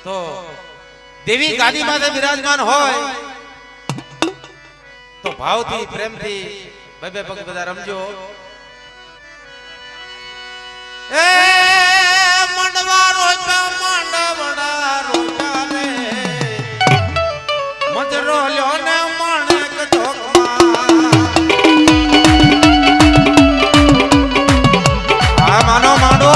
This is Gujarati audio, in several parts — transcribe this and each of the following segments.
તો દેવી ગાદી માથે બિરાજમાન હોય તો ભાવથી પ્રેમથી બે બે પગ બધા રમજો. એ મંડવા રોજા મંડવડા રોજા રે મજરો લ્યો ને માણેક ઢોકમાં આ માનો માંડો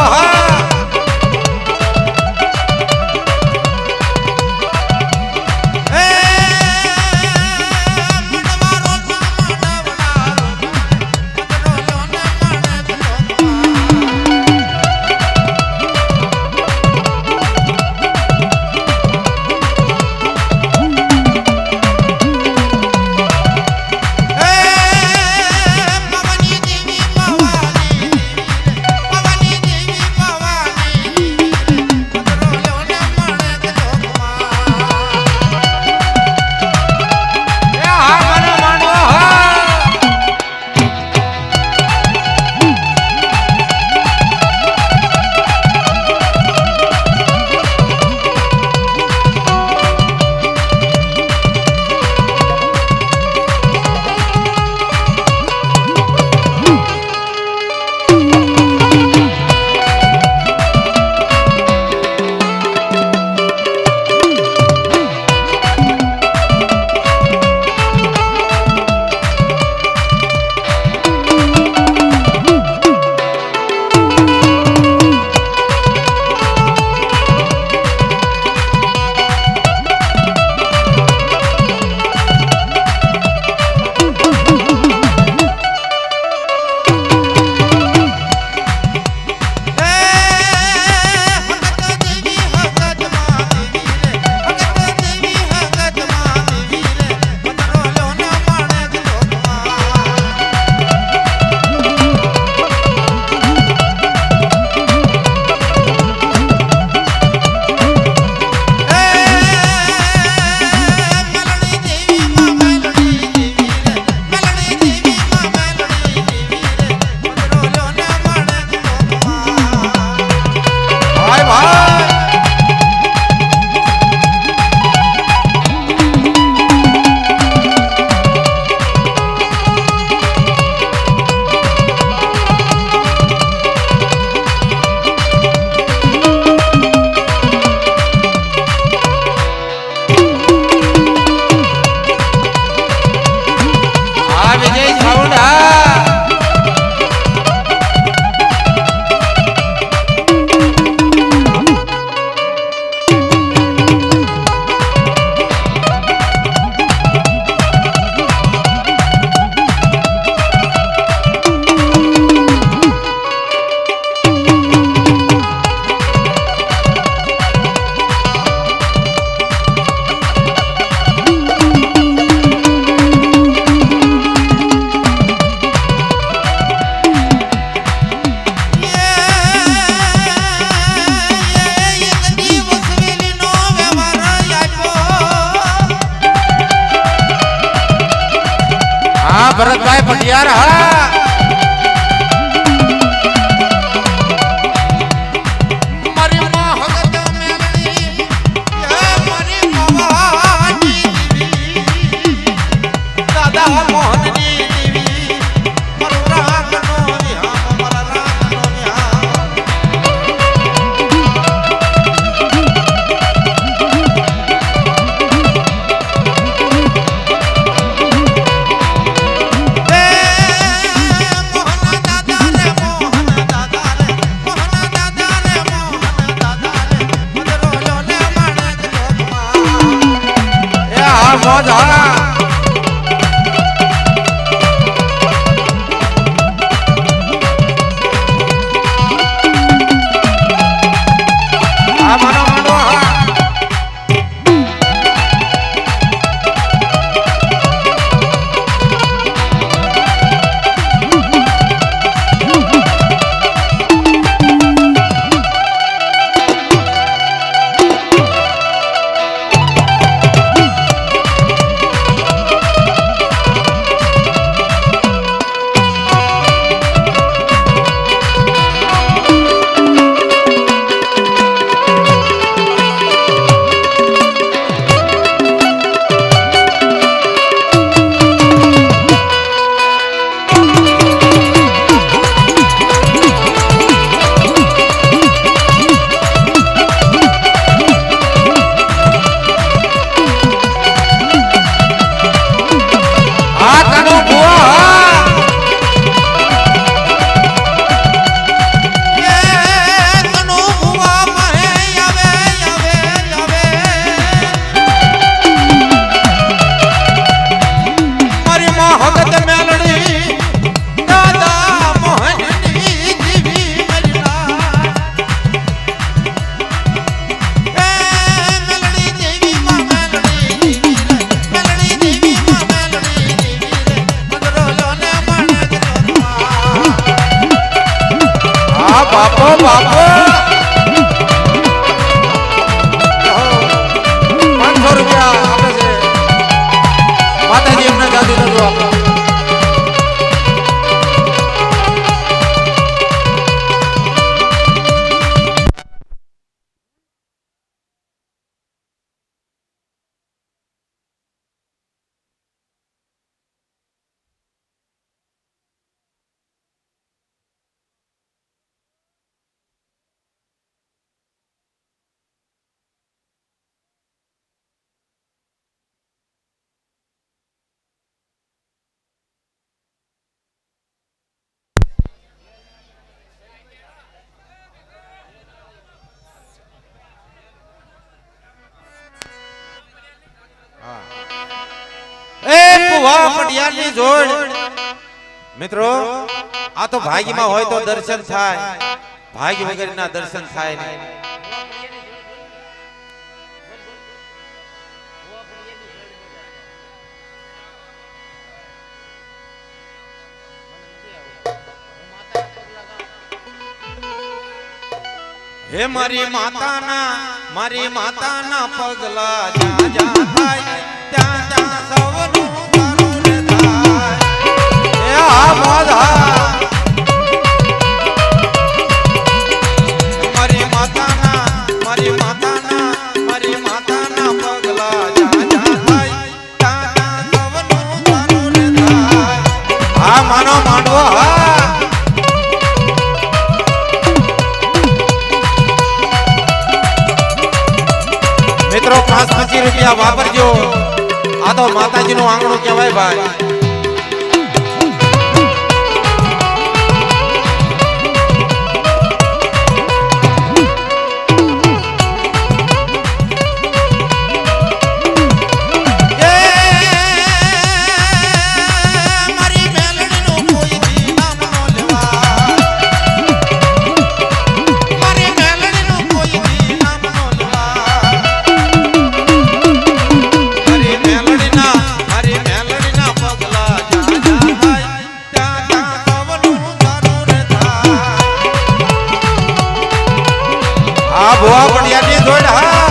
હા ભરતભાઈ પટિયાર હા ભુવા પડિયાની જોડ મિત્રો આ તો ભાગ્યમાં હોય તો દર્શન થાય ભાગ્ય વગરના દર્શન થાય નહીં હે મારી માતાના પગલા જ્યાં જ્યાં થાય ત્યાં ત્યાં સૌનું સારું રે થાય હે આ મોધા મારી માતાના પગલા જ્યાં જ્યાં થાય ત્યાં ત્યાં સૌનું સારું રે થાય હા માનો માંડવો હા મિત્રો 5-25 રૂપિયા વાપરજો આ તો માતાજીનું આંગણું કહેવાય ભાઈ ભુવા પડિયાની જોડ હા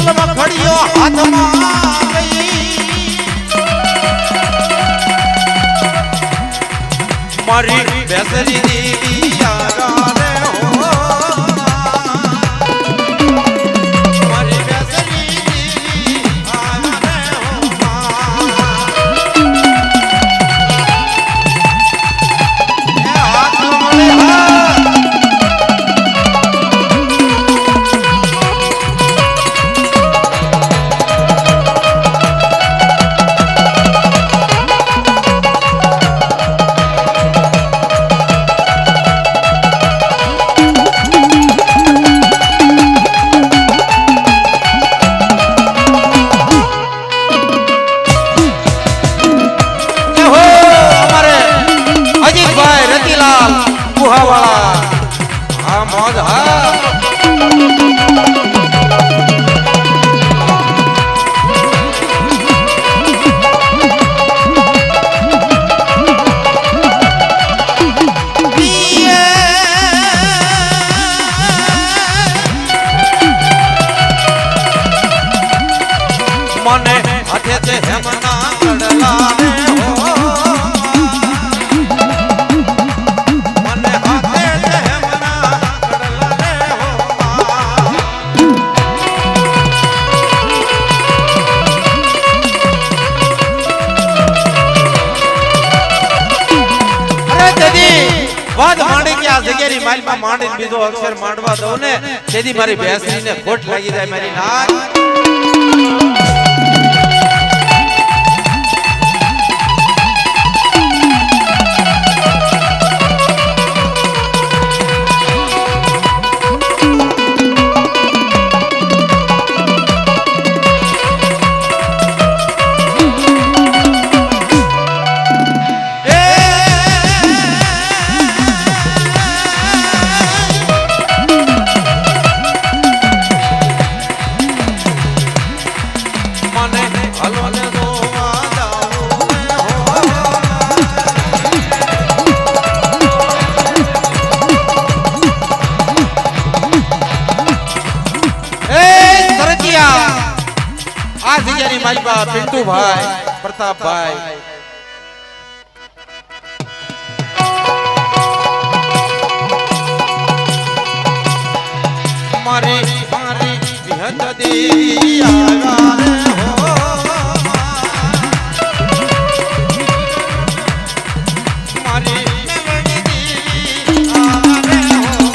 પલમાં ખડિયો હાથમાં લઈ મારી બેસરી દીદી યારા રે હો મારી બેસરી દીદી યારા રે હો એ હાથ મળે હાથ મને હાથે તે હેમના કડલા રે હો મને હાથે તે હેમના કડલા રે હો અરે દાદી વાત માંડી કે આ જગ્યાની માલમાં માંડીને બીજો અક્ષર માંડવા દઉં ને તેથી મારી બેસરીને ખોટ લાગી જાય મારી નાક આ જગ્યાની માલપા પિન્ટુભાઈ પ્રતાપભાઈ મારી મારી વિહત દેવી આવ્યા રે હો મારી મેલડી દેવી આવ્યા રે હો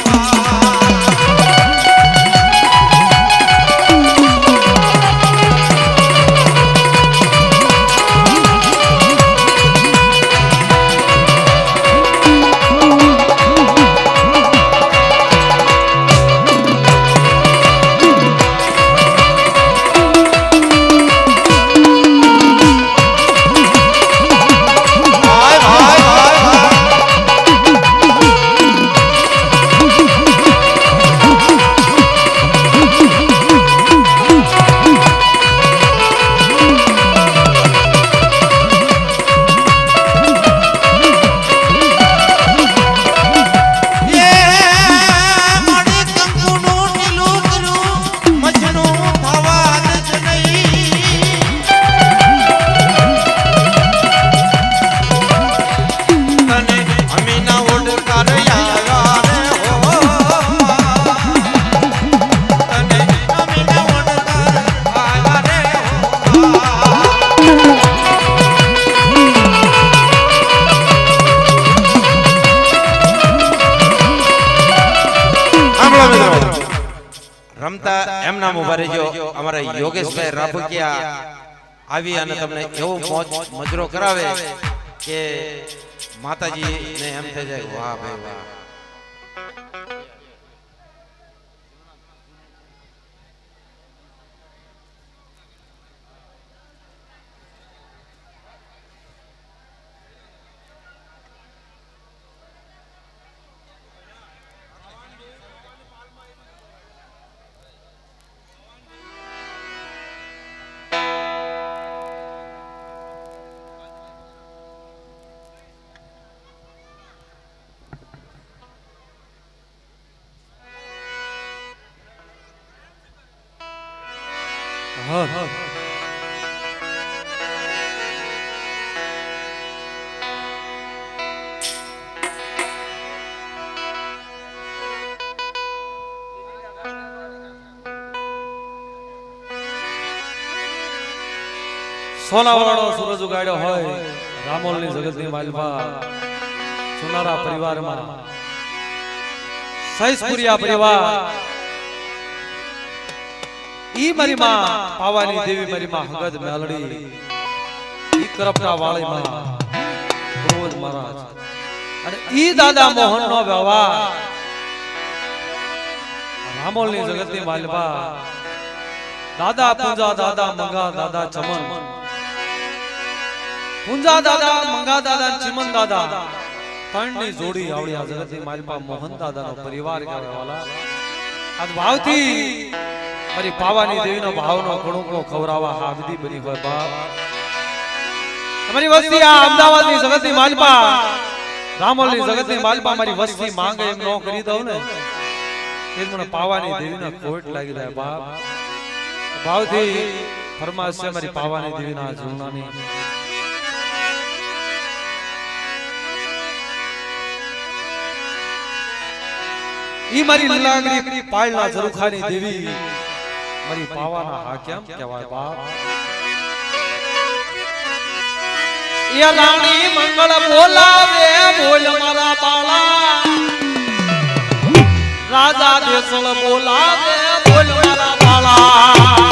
રમતા એમ નામ ઉભા રહેજો અમારા યોગેશભાઈ રાભકિયા આવી અને તમને એવો મોજ મજરો કરાવે કે માતાજી ને એમ થઈ જાય વાહ ભાઈ વાહ હા સોનાવાળો સૂરજ ઉગાડ્યો હોય રામોલની જગતની માલપા સોનારા પરિવારમાં સૈસપુરિયા પરિવાર ઈ મારી માં પાવાની દેવી મારી માં હગદ મેલડી ઈ કરપટા વાળી માં ગોવર્ધન મહારાજ અને ઈ દાદા મોહન નો વ્યવહાર રામોલની જગતની માલપા દાદા પૂંજા દાદા મંગા દાદા ચમન પૂંજા દાદા મંગા દાદા ચમન દાદા ત્રણની જોડી આવડી આ જગતની માલપા મોહન દાદાનો પરિવાર કહેવાલા આ ભાવથી મારી પાવાની દેવીનો ભાવનો કણુકો ખવરાવા આ વિધિ બની હોય બાપ તમારી વસ્તી આ અમદાવાદની જગતની માલપા રામોલની જગતની માલપા મારી વસ્તી માંગે એમ નો કરી દઉં ને એ મને પાવાની દેવીનો કોટ લાગી જાય બાપ ભાવથી ફરમાશ છે મારી પાવાની દેવીના જીવનાની ઈ મારી લીલાંગરી પાળના ઝરુખાની દેવી મારી પાવાના હા કેમ કહેવાય બાપ એ રાણી મંગળ બોલાવે બોલ મારા બાળા રાજા દેસળ બોલાવે બોલ મારા બાળા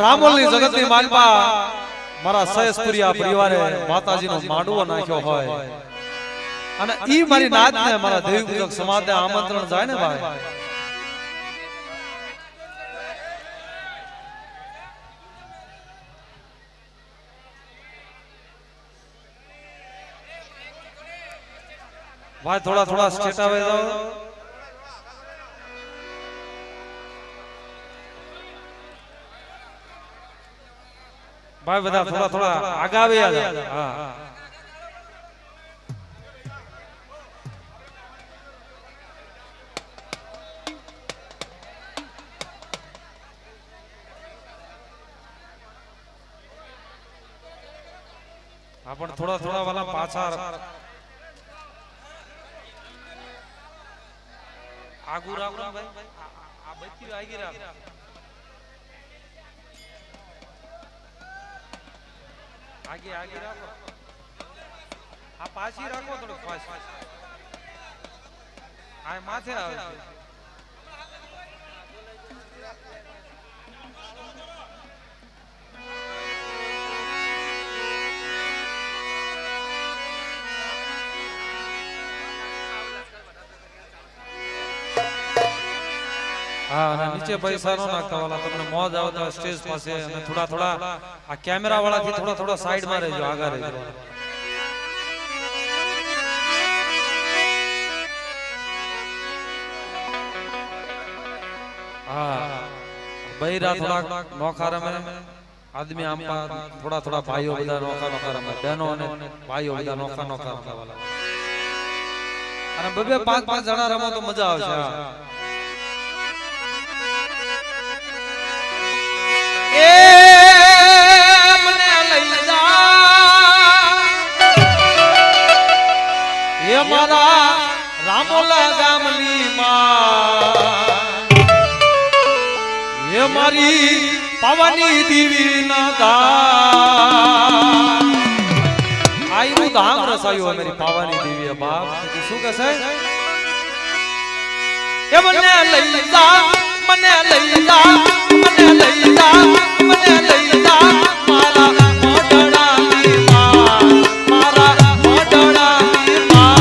રામોલની જગતની માલપા મારા સયસપુરિયા પરિવારે માતાજીનો માંડવો નાખ્યો હોય અને ઈ મારી નાતને મારા દેવી પૂજક સમાજને આમંત્રણ જાય ને ભાઈ, ભાઈ થોડા થોડા સ્ટેટ આવે જાઓ ભાઈ, બધા થોડા થોડા આગા આવે. હા પણ થોડા થોડા વાલા પાછા આગુ રાખો ભાઈ, આ બચ્ચી આગી રાખો, આગે આગે રાખો, આ પાછી રાખો થોડું પાછી, આ માથે આવે. હા અને નીચે પૈસા નો નાખતા વાલા, તમને મોજ આવતા સ્ટેજ પાસે અને થોડા થોડા આ કેમેરા વાળા થી થોડા થોડા સાઈડ માં રહેજો, આગળ રહેજો. હા બૈરા થોડા નોખા રમે, આદમી આમ થોડા થોડા ભાઈઓ બધા નોખા નોખા રમે, બહેનો અને ભાઈઓ બધા નોખા નોખા રમે વાલા, અને બે પાંચ પાંચ જણા રમો તો મજા આવશે. મારા રામોલા ગામની માં એ મારી પાવાની દેવી ના ધામ, આયરું ધામ રસાયું મારી પાવાની દેવી. બાપ શું કહે છે? એ મને લઈ જા, મને લઈ જા, મને લઈ જા, મને લઈ જા મારા મોઢડાની માં, મારા મોઢડાની માં.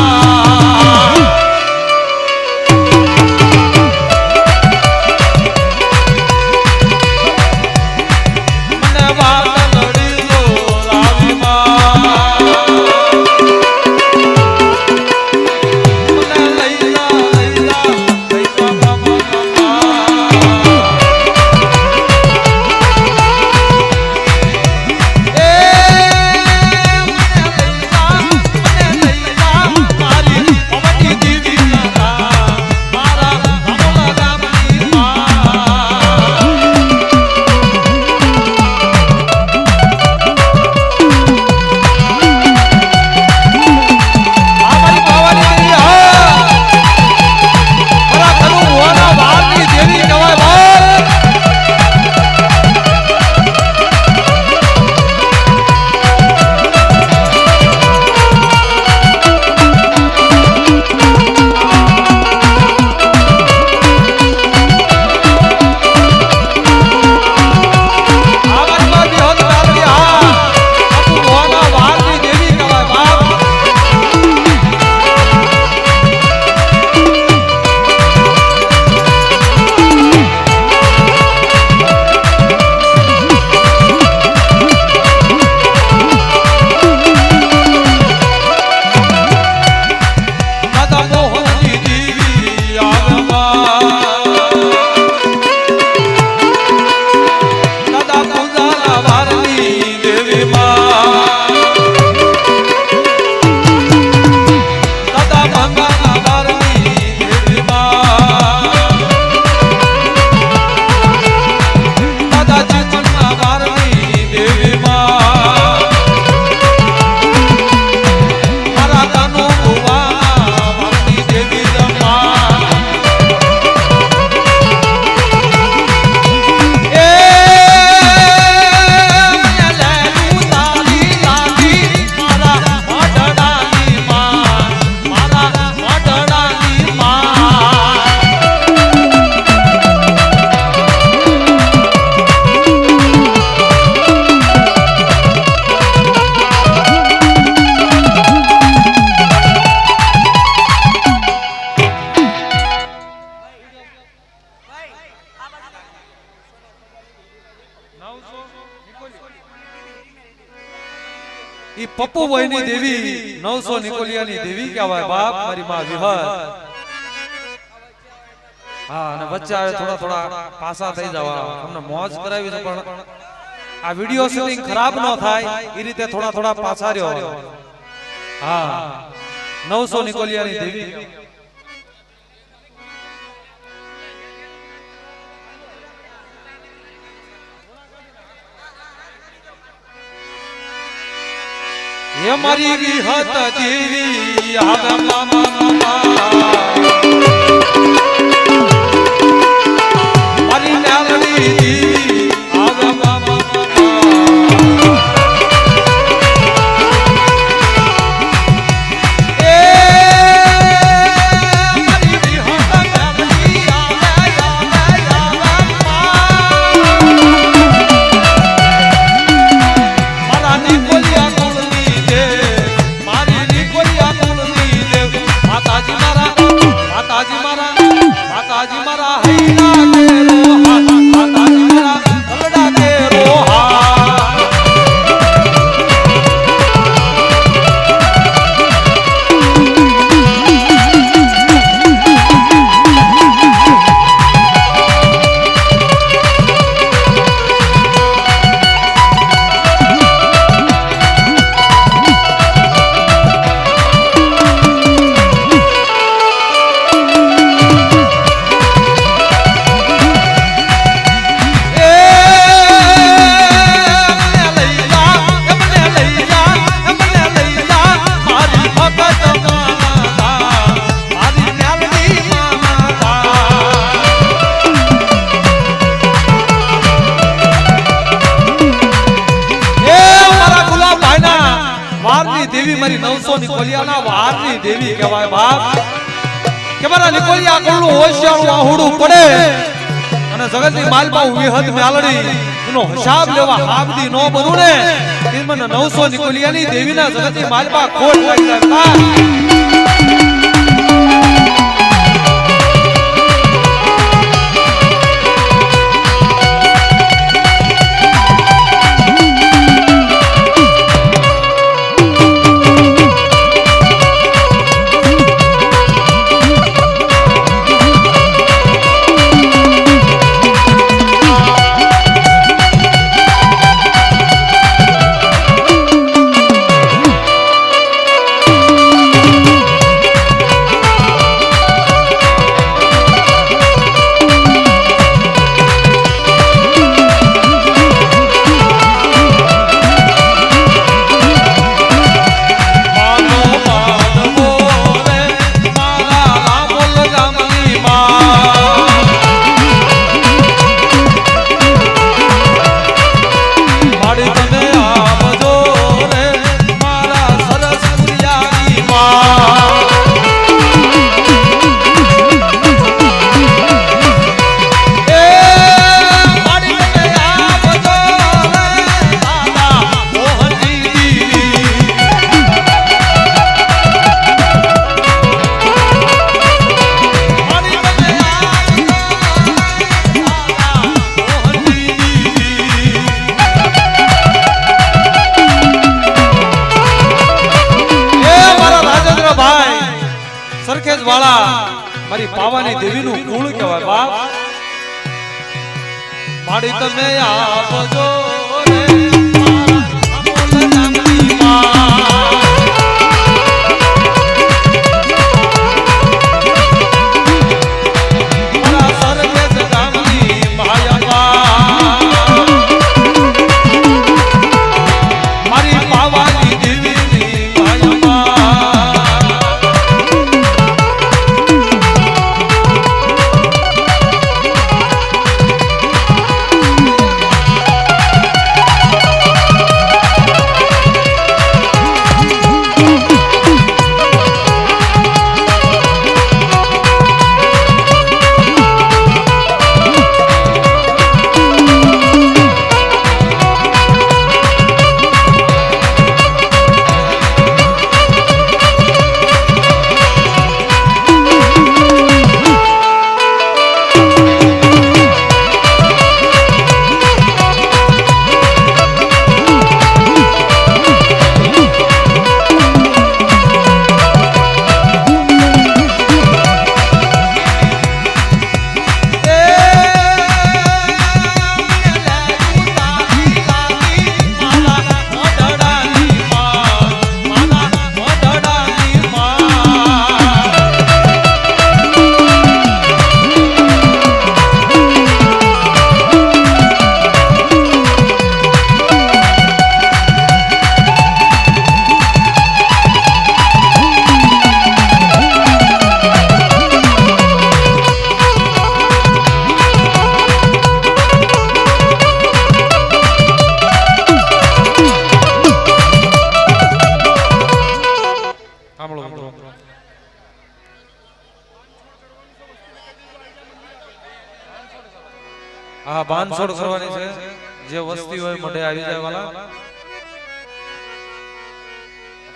મને વાત લડી લો રાવી માં, મને લઈ જા, લઈ જા, લઈ જા બાબા. પપ્પુભાઈની દેવી 900 નિકોલિયાની દેવી કહેવાય બાપ મારી માં વિહર હા અને વચ્ચે આવે થોડા પાસા થઈ જવા તમને મોજ કરાવી છે પણ આ વિડિયો શૂટિંગ ખરાબ ન થાય એ રીતે થોડા પાસા રહ્યો હા 900 નિકોલિયાની દેવી ये मारी विहत देवी आवे मामा मारी नालड़ी देवी आवे मामा ए मारी विहत देवी आवे मारा निकोलिया माताजी मारा हैरा के रोहा माताजी मारा गलडा के रोहा દેવી મારી 900 નિકોલિયાના વારની દેવી કહેવાય બાપ કે મારા નિકોલિયા કોળું હોશિયારું આહુડું પડે અને જગતની માલપા વિહત મેલડી એનો હિસાબ લેવા હાબદી નો બનું ને એ મને 900 નિકોલિયાની દેવીના જગતની માલપા ખોટ લાગી જાય સરખેજ વાળા મારી પાવાની દેવીનું કુળ કહેવાય બાપ માડી તમે આપજો રે અમોલ નામની મારા સરખેજ ગામની માયાબા મારી પાવાની દેવીની માયાબા આ બાંધછોડ કરવાની છે જે વસ્તી હોય મોઢે આવી જાય વાલા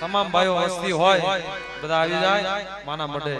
તમામ ભાઈઓ વસ્તી હોય બધા આવી જાય માના મોઢે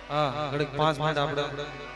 હા ઘડીક 5 મિનિટ આપણે